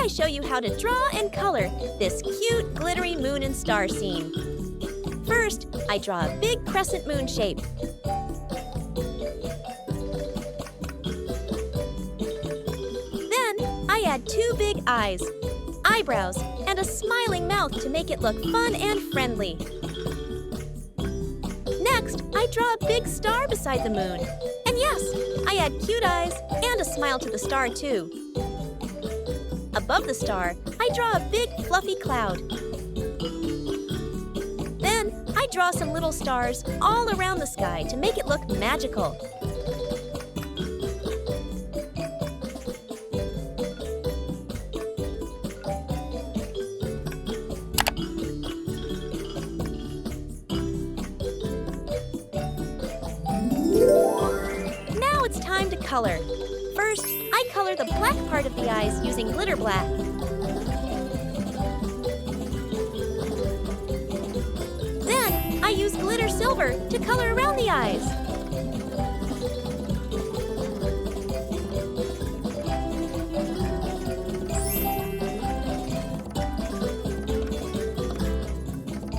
I show you how to draw and color this cute, glittery moon and star scene. First, I draw a big crescent moon shape. Then, I add 2 big eyes, eyebrows, and a smiling mouth to make it look fun and friendly. Next, I draw a big star beside the moon. And yes, I add cute eyes and a smile to the star too. Above the star, I draw a big fluffy cloud. Then, I draw some little stars all around the sky to make it look magical. Now it's time to color. First, I color the black part of the eyes using glitter black. Then, I use glitter silver to color around the eyes.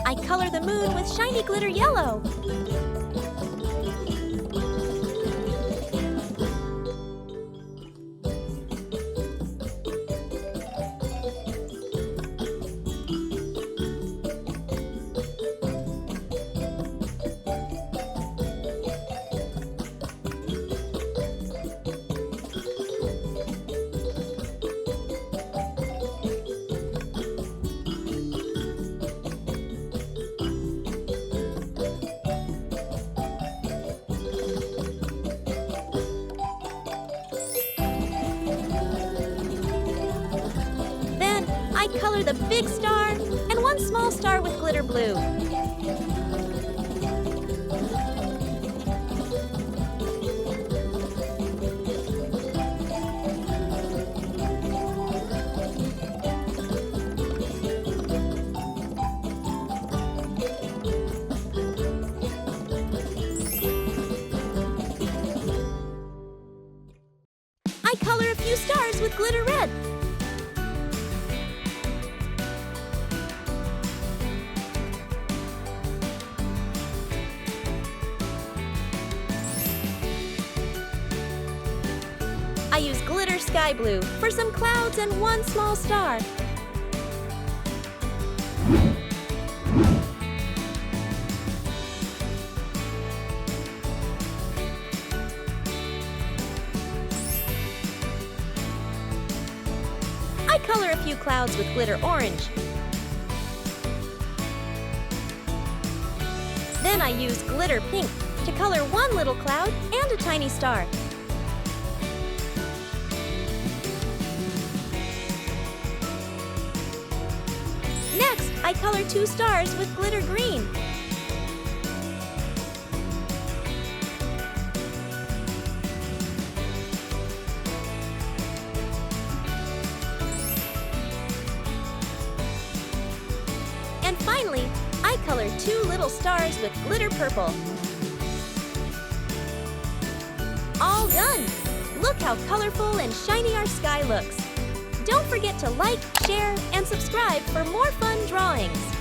I color the moon with shiny glitter yellow. I color the big star and 1 small star with glitter blue. I color a few stars with glitter red. I use glitter sky blue for some clouds and 1 small star. I color a few clouds with glitter orange. Then I use glitter pink to color 1 little cloud and a tiny star. Next, I color 2 stars with glitter green. And finally, I color 2 little stars with glitter purple. All done! Look how colorful and shiny our sky looks. Don't forget to like, share, and subscribe for more fun drawings.